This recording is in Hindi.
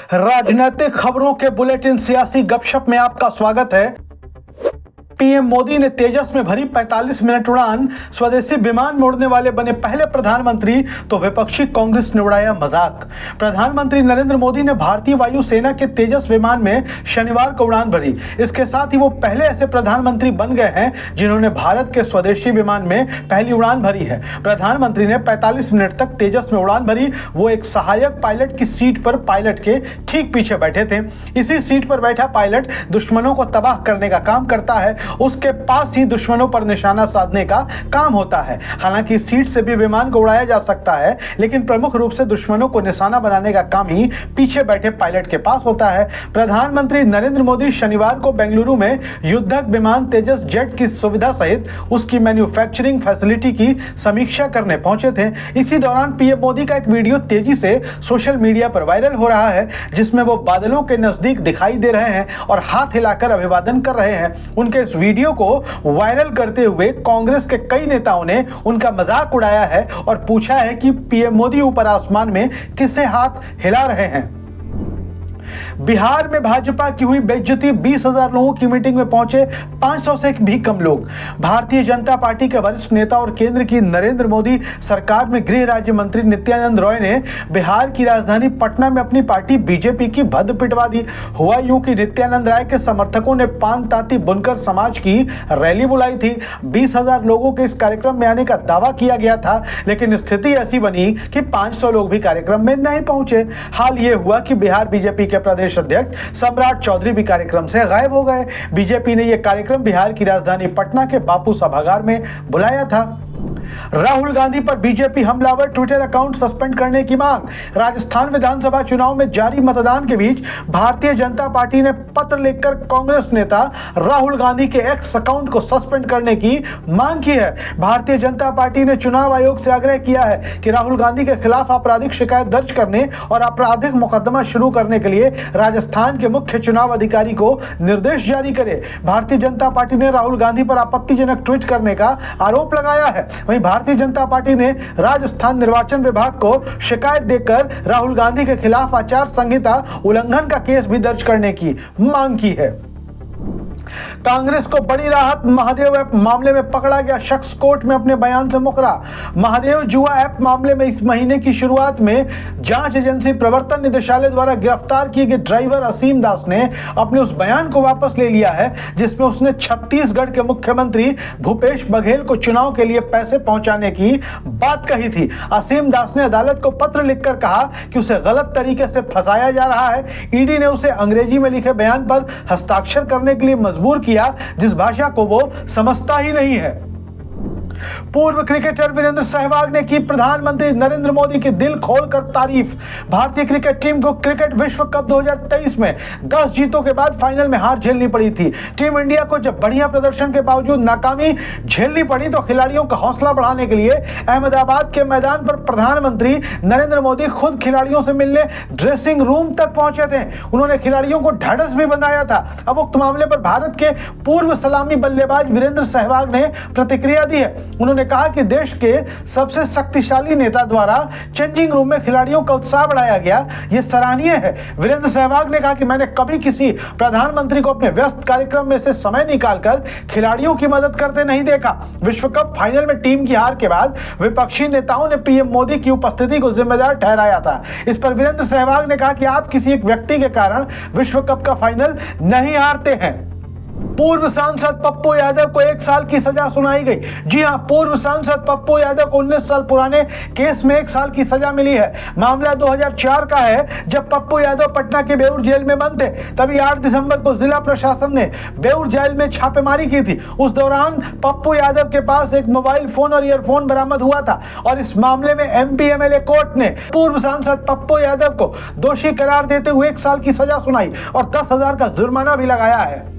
राजनीतिक खबरों के बुलेटिन सियासी गपशप में आपका स्वागत है। पीएम मोदी ने तेजस में भरी 45 मिनट उड़ान, स्वदेशी विमान में उड़ने वाले बने पहले प्रधानमंत्री, तो विपक्षी कांग्रेस ने उड़ाया मजाक। प्रधानमंत्री नरेंद्र मोदी ने भारतीय वायुसेना के तेजस विमान में शनिवार को उड़ान भरी। इसके साथ ही वो पहले ऐसे प्रधानमंत्री बन गए हैं जिन्होंने भारत के स्वदेशी विमान में पहली उड़ान भरी है। प्रधानमंत्री ने 45 मिनट तक तेजस में उड़ान भरी। वो एक सहायक पायलट की सीट पर पायलट के ठीक पीछे बैठे थे। इसी सीट पर बैठा पायलट दुश्मनों को तबाह करने का काम करता है। उसके पास ही दुश्मनों पर निशाना साधने का काम होता है। हालांकि सीट से भी विमान को उड़ाया जा सकता है, लेकिन प्रमुख रूप से दुश्मनों को निशाना बनाने का काम ही पीछे बैठे पायलट के पास होता है। प्रधानमंत्री नरेंद्र मोदी शनिवार को बेंगलुरु में युद्धक विमान तेजस जेट की सुविधा सहित उसकी मैन्युफैक्चरिंग फैसिलिटी की समीक्षा करने पहुंचे थे। इसी दौरान पीएम मोदी का एक वीडियो तेजी से सोशल मीडिया पर वायरल हो रहा है, जिसमें वो बादलों के नजदीक दिखाई दे रहे हैं और हाथ हिलाकर अभिवादन कर रहे हैं। उनके इस वीडियो को वायरल करते हुए कांग्रेस के कई नेताओं ने उनका मजाक उड़ाया है और पूछा है कि पीएम मोदी ऊपर आसमान में किससे हाथ हिला रहे हैं। बिहार में भाजपा की हुई बेइज्जती, 20,000 लोगों की मीटिंग में पहुंचे 500 से भी कम लोग। भारतीय जनता पार्टी के वरिष्ठ नेता और केंद्र की नरेंद्र मोदी सरकार में गृह राज्य मंत्री नित्यानंद राय ने बिहार की राजधानी पटना में अपनी पार्टी बीजेपी की भद्द पिटवा दी। हुआ यूं कि नित्यानंद राय के समर्थकों ने पान ताती बुनकर समाज की रैली बुलाई थी। 20,000 लोगों के इस कार्यक्रम में आने का दावा किया गया था, लेकिन स्थिति ऐसी बनी कि 500 लोग भी कार्यक्रम में नहीं पहुंचे। हाल ये हुआ कि बिहार बीजेपी के प्रदेश अध्यक्ष सम्राट चौधरी भी कार्यक्रम से गायब हो गए। बीजेपी ने यह कार्यक्रम बिहार की राजधानी पटना के बापू सभागार में बुलाया था। राहुल गांधी पर बीजेपी हमलावर ट्विटर अकाउंट सस्पेंड करने की मांग। राजस्थान विधानसभा चुनाव में जारी मतदान के बीच भारतीय जनता पार्टी ने पत्र लिखकर कांग्रेस नेता राहुल गांधी के एक्स अकाउंट को सस्पेंड करने की मांग की है। भारतीय जनता पार्टी ने चुनाव आयोग से आग्रह किया है कि राहुल गांधी के खिलाफ आपराधिक शिकायत दर्ज करने और आपराधिक मुकदमा शुरू करने के लिए राजस्थान के मुख्य चुनाव अधिकारी को निर्देश जारी करे। भारतीय जनता पार्टी ने राहुल गांधी पर आपत्तिजनक ट्वीट करने का आरोप लगाया है। वहीं भारतीय जनता पार्टी ने राजस्थान निर्वाचन विभाग को शिकायत देकर राहुल गांधी के खिलाफ आचार संहिता उल्लंघन का केस भी दर्ज करने की मांग की है। कांग्रेस को बड़ी राहत, महादेव ऐप मामले में पकड़ा गया शख्स कोर्ट में अपने बयान से मुकरा। महादेव जुआ ऐप मामले में इस महीने की शुरुआत में जांच एजेंसी प्रवर्तन निदेशालय द्वारा गिरफ्तार किए गए ड्राइवर असीम दास ने अपने उस बयान को वापस ले लिया है, जिसमें उसने छत्तीसगढ़ के मुख्यमंत्री भूपेश बघेल को चुनाव के लिए पैसे पहुंचाने की बात कही थी। असीम दास ने अदालत को पत्र लिखकर कहा कि उसे गलत तरीके से फंसाया जा रहा है। ईडी ने उसे अंग्रेजी में लिखे बयान पर हस्ताक्षर करने के लिए मजबूर किया, जिस भाषा को वो समझता ही नहीं है। पूर्व क्रिकेटर वीरेंद्र सहवाग ने की प्रधानमंत्री नरेंद्र मोदी की दिल खोलकर तारीफ। भारतीय क्रिकेट टीम को क्रिकेट विश्व कप 2023 में 10 जीतों के बाद फाइनल में हार झेलनी पड़ी थी। टीम इंडिया को जब बढ़िया प्रदर्शन के बावजूद नाकामी झेलनी पड़ी, तो खिलाड़ियों का हौसला बढ़ाने के लिए अहमदाबाद के मैदान पर प्रधानमंत्री नरेंद्र मोदी खुद खिलाड़ियों से मिलने ड्रेसिंग रूम तक पहुंचे थे। उन्होंने खिलाड़ियों को ढांढस भी बंधाया था। अब उक्त मामले पर भारत के पूर्व सलामी बल्लेबाज वीरेंद्र सहवाग ने प्रतिक्रिया दी है। उन्होंने कहा कि देश के सबसे शक्तिशाली नेता द्वारा चेंजिंग रूम में खिलाड़ियों का उत्साह बढ़ाया गया, यह सराहनीय है। वीरेंद्र सहवाग ने कहा कि मैंने कभी किसी प्रधानमंत्री को अपने व्यस्त कार्यक्रम में से समय निकालकर खिलाड़ियों की मदद करते नहीं देखा। विश्व कप फाइनल में टीम की हार के बाद विपक्षी नेताओं ने पीएम मोदी की उपस्थिति को जिम्मेदार ठहराया था। इस पर वीरेंद्र सहवाग ने कहा कि आप किसी एक व्यक्ति के कारण विश्व कप का फाइनल नहीं हारते हैं। पूर्व सांसद पप्पू यादव को 1 साल की सजा सुनाई गई। जी हां, पूर्व सांसद पप्पू यादव को 19 साल पुराने केस में 1 साल की सजा मिली है। मामला 2004 का है, जब पप्पू यादव पटना के बेउर जेल में बंद थे। तभी 8 दिसंबर को जिला प्रशासन ने बेउर जेल में छापेमारी की थी। उस दौरान पप्पू यादव के पास एक मोबाइल फोन और ईयरफोन बरामद हुआ था और इस मामले में एमपी एमएलए कोर्ट ने पूर्व सांसद पप्पू यादव को दोषी करार देते हुए 1 साल की सजा सुनाई और 10,000 का जुर्माना भी लगाया है।